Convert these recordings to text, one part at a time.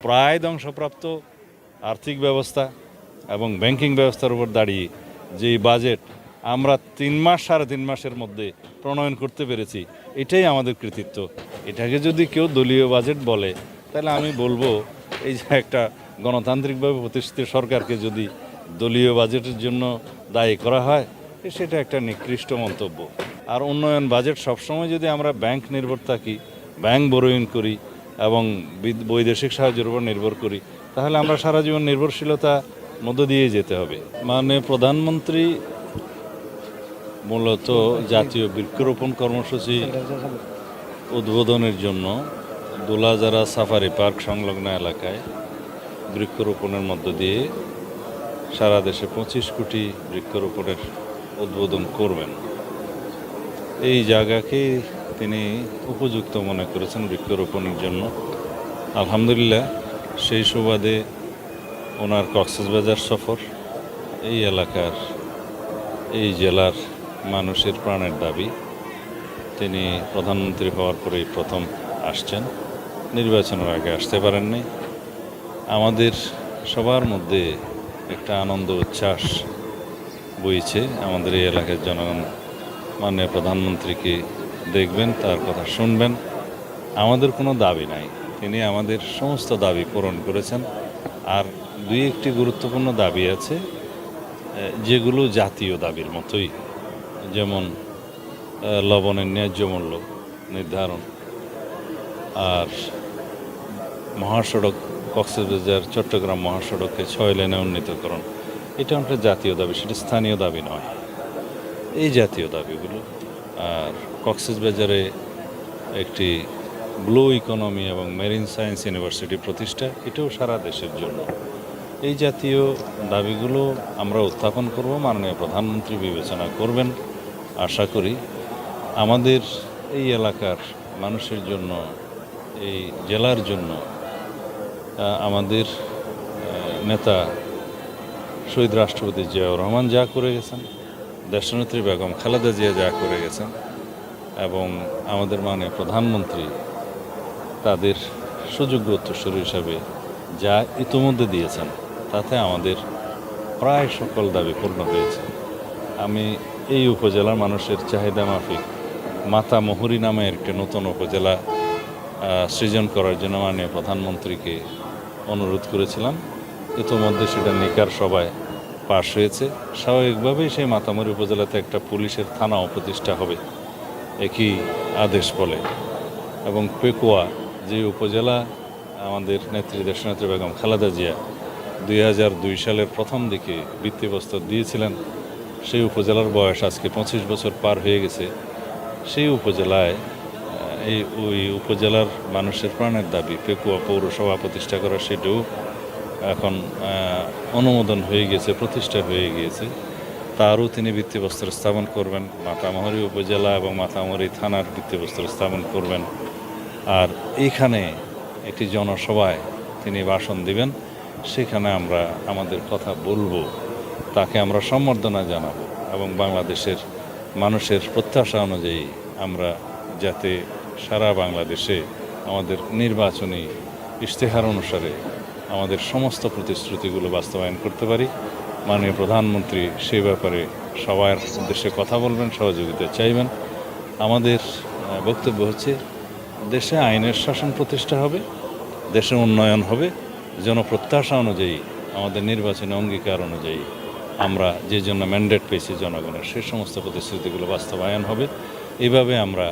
প্রায় ধ্বংসপ্রাপ্ত আর্থিক ব্যবস্থা এবং ব্যাংকিং ব্যবস্থার উপর দাঁড়িয়ে যেই বাজেট আমরা 3 মাস 3.5 মাসের মধ্যে প্রণয়ন করতে পেরেছি, এটাই আমাদের কৃতিত্ব। এটাকে যদি কেউ দলীয় বাজেট বলে, তাহলে আমি বলবো এই যে একটা গণতান্ত্রিকভাবে প্রতিষ্ঠিত সরকারকে যদি দলীয় বাজেটের জন্য দায়ী করা হয়, সেটা একটা নিকৃষ্ট মন্তব্য। আর উন্নয়ন বাজেট সবসময় যদি আমরা ব্যাংক নির্ভর থাকি, ব্যাংক বরোইন করি এবং বৈদেশিক সাহায্যের উপর নির্ভর করি, তাহলে আমরা সারা জীবন নির্ভরশীলতা মধ্য দিয়ে যেতে হবে। মানে প্রধানমন্ত্রী মূলত জাতীয় বৃক্ষরোপণ কর্মসূচি উদ্বোধনের জন্য দুলাজারা সাফারি পার্ক সংলগ্ন এলাকায় বৃক্ষরোপণের মধ্য দিয়ে সারা দেশে 25 কোটি বৃক্ষরোপণের উদ্বোধন করবেন। এই জায়গাকে তিনি উপযুক্ত মনে করেছেন বৃক্ষরোপণের জন্য। আলহামদুলিল্লাহ, সেই সুবাদে ওনার কক্সবাজার সফর, এই এলাকার এই জেলার মানুষের প্রাণের দাবি। তিনি প্রধানমন্ত্রী হওয়ার পরেই প্রথম আসছেন, নির্বাচনের আগে আসতে পারেননি। আমাদের সবার মধ্যে একটা আনন্দ উচ্ছ্বাস বইছে। আমাদের এই এলাকার জনগণ মাননীয় প্রধানমন্ত্রীকে দেখবেন, তার কথা শুনবেন। আমাদের কোনো দাবি নাই, তিনি আমাদের সমস্ত দাবি পূরণ করেছেন। আর 2-1টি গুরুত্বপূর্ণ দাবি আছে যেগুলো জাতীয় দাবির মতোই, যেমন লবণের ন্যায্য মূল্য নির্ধারণ, আর মহাসড়ক কক্সবাজার চট্টগ্রাম মহাসড়ককে 6 লেনে উন্নীতকরণ। এটা একটা জাতীয় দাবি, সেটা স্থানীয় দাবি নয়। এই জাতীয় দাবিগুলো, আর কক্সবাজারে একটি ব্লু ইকোনমি এবং মেরিন সায়েন্স ইউনিভার্সিটি প্রতিষ্ঠা, এটাও সারা দেশের জন্য। এই জাতীয় দাবিগুলো আমরা উত্থাপন করব, মাননীয় প্রধানমন্ত্রী বিবেচনা করবেন আশা করি। আমাদের এই এলাকার মানুষের জন্য, এই জেলার জন্য আমাদের নেতা শহীদ রাষ্ট্রপতি জিয়াউর রহমান যা করে গেছেন, দেশনেত্রী বেগম খালেদা জিয়া যা করে গেছেন, এবং আমাদের মাননীয় প্রধানমন্ত্রী তাদের সুযোগ্য উত্তরসূরি হিসাবে যা ইতিমধ্যে দিয়েছেন, তাতে আমাদের প্রায় সকল দাবি পূর্ণ হয়েছে। আমি এই উপজেলার মানুষের চাহিদা মাফিক মাতামুহুরী নামে একটি নতুন উপজেলা সৃজন করার জন্য মাননীয় প্রধানমন্ত্রীকে অনুরোধ করেছিলাম। ইতিমধ্যে সেটা নিকার সভায় পাশ হয়েছে। স্বাভাবিকভাবেই সেই মাতামুহুরী উপজেলাতে একটা পুলিশের থানাও প্রতিষ্ঠা হবে, একই আদেশ বলে। এবং পেকুয়া, যে উপজেলা আমাদের নেত্রী দেশনেত্রী বেগম খালেদা জিয়া 2002 সালের প্রথম দিকে ভিত্তিপ্রস্তর দিয়েছিলেন, সেই উপজেলার বয়স আজকে 25 বছর পার হয়ে গেছে। সেই উপজেলায় ওই উপজেলার মানুষের প্রাণের দাবি পেকুয়া পৌরসভা প্রতিষ্ঠা করা, সেটাও এখন অনুমোদন হয়ে গেছে, প্রতিষ্ঠা হয়ে গিয়েছে। তারও তিনি ভিত্তিপ্রস্তর স্থাপন করবেন। মাতামুহুরী উপজেলা এবং মাতামুহুরী থানার ভিত্তিপ্রস্তর স্থাপন করবেন। আর এইখানে একটি জনসভায় তিনি ভাষণ দিবেন, সেখানে আমরা আমাদের কথা বলবো, তাকে আমরা সম্বর্ধনা জানাবো এবং বাংলাদেশের মানুষের প্রত্যাশা অনুযায়ী আমরা যাতে সারা বাংলাদেশে আমাদের নির্বাচনী ইশতেহার অনুসারে আমাদের সমস্ত প্রতিশ্রুতিগুলো বাস্তবায়ন করতে পারি। মাননীয় প্রধানমন্ত্রী সেই ব্যাপারে সবার উদ্দেশ্যে কথা বলবেন, সহযোগিতা চাইবেন। আমাদের বক্তব্য হচ্ছে, দেশে আইনের শাসন প্রতিষ্ঠা হবে, দেশের উন্নয়ন হবে, জনপ্রত্যাশা অনুযায়ী, আমাদের নির্বাচনী অঙ্গীকার অনুযায়ী আমরা যে জন্য ম্যান্ডেট পেয়েছি জনগণের, সেই সমস্ত প্রতিশ্রুতিগুলো বাস্তবায়ন হবে। এইভাবে আমরা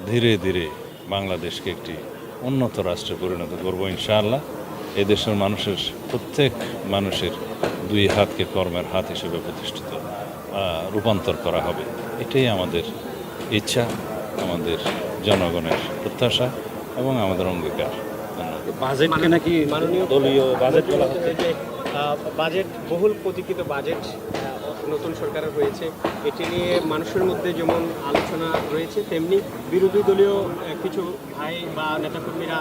ধীরে ধীরে বাংলাদেশকে একটি উন্নত রাষ্ট্রে পরিণত করব ইনশাআল্লাহ। এদেশের মানুষের প্রত্যেক মানুষের 2 হাতকে কর্মের হাত হিসেবে প্রতিষ্ঠিত রূপান্তর করা হবে। এটাই আমাদের ইচ্ছা, আমাদের জনগণের প্রত্যাশা এবং আমাদের অঙ্গীকার। বাজেটকে নাকি মাননীয় দলীয় বাজেট বলা হচ্ছে, যে বাজেট বহুল প্রতীক্ষিত বাজেট নতুন সরকারের হয়েছে, এটি নিয়ে মানুষের মধ্যে যেমন আলোচনা রয়েছে, তেমনি বিরোধী দলীয় কিছু ভাই বা নেতাকর্মীরা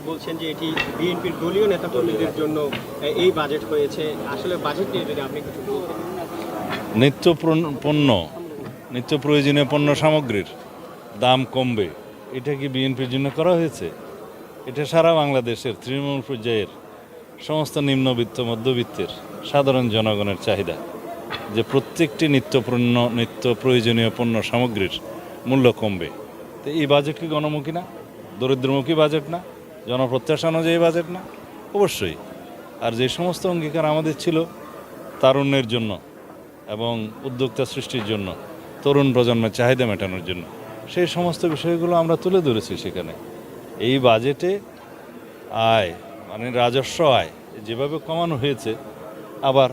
বলছেন যে এটি বিএনপির দলীয় নেতাকর্মীদের জন্য এই বাজেট হয়েছে। আসলে বাজেট নিয়ে যদি আপনি কিছু বলতেন। নিত্য প্রয়োজনীয় পণ্য সামগ্রীর দাম কমবে, এটা কি বিএনপির জন্য করা হয়েছে? এটা সারা বাংলাদেশের তৃণমূল পর্যায়ের সমস্ত নিম্নবিত্ত মধ্যবিত্তের সাধারণ জনগণের চাহিদা যে প্রত্যেকটি নিত্য প্রয়োজনীয় পণ্য সামগ্রীর মূল্য কমবে। তো এই বাজেট কি গণমুখী না, দরিদ্রমুখী বাজেট না, জনপ্রত্যাশা অনুযায়ী বাজেট না? অবশ্যই। আর যে সমস্ত অঙ্গীকার আমাদের ছিল তারুণ্যের জন্য এবং উদ্যোক্তা সৃষ্টির জন্য, তরুণ প্রজন্মের চাহিদা মেটানোর জন্য, সেই সমস্ত বিষয়গুলো আমরা তুলে ধরেছি সেখানে। এই বাজেটে আয় মানে রাজস্ব আয় যেভাবে কমানো হয়েছে, আবার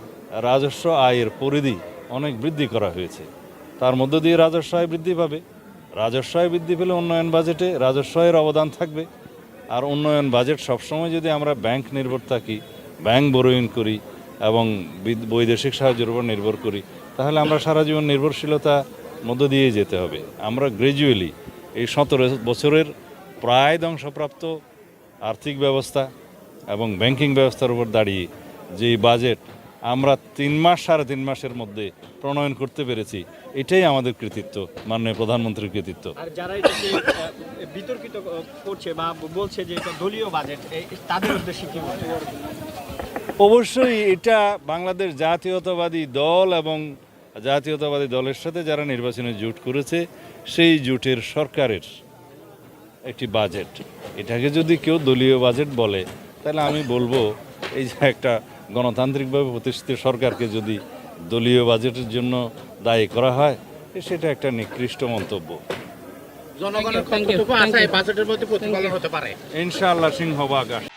রাজস্ব আয়ের পরিধি অনেক বৃদ্ধি করা হয়েছে। তার মধ্য দিয়ে রাজস্ব আয় বৃদ্ধি পাবে। রাজস্ব আয় বৃদ্ধি পেলে উন্নয়ন বাজেটে রাজস্ব আয়ের অবদান থাকবে। আর উন্নয়ন বাজেট সবসময় যদি আমরা ব্যাংক নির্ভর থাকি, ব্যাংক বরোইন করি এবং বৈদেশিক সাহায্যের উপর নির্ভর করি, তাহলে আমরা সারা জীবন নির্ভরশীলতা মধ্য দিয়ে যেতে হবে। আমরা গ্র্যাজুয়ালি এই 17 বছরের প্রায় ধ্বংসপ্রাপ্ত আর্থিক ব্যবস্থা এবং ব্যাংকিং ব্যবস্থার উপর দাঁড়িয়ে যেই বাজেট আমরা 3 মাস 3.5 মাসের মধ্যে প্রণয়ন করতে পেরেছি, এটাই আমাদের কৃতিত্ব, মাননীয় প্রধানমন্ত্রীর কৃতিত্ব। আর যারা এটাকে বিতর্কিত করছে বা বলছে যে এটা দলীয় বাজেট, তাদের উদ্দেশ্যে কি বলবেন? অবশ্যই এটা বাংলাদেশ জাতীয়তাবাদী দল এবং জাতীয়তাবাদী দলের সাথে যারা নির্বাচনে জোট করেছে সেই জোটের সরকারের একটি বাজেট। এটাকে যদি কেউ দলীয় বাজেট বলে, তাহলে আমি বলবো এই যে একটা গণতান্ত্রিকভাবে প্রতিষ্ঠিত সরকারকে যদি দলীয় বাজেটের জন্য দায়ী করা হয়, সেটা একটা নিকৃষ্ট মন্তব্য। জনগণের কতটুকু আশায় বাজেটের মধ্যে প্রতিফলন হতে পারে? ইনশাআল্লাহ সিংহভাগ আসে।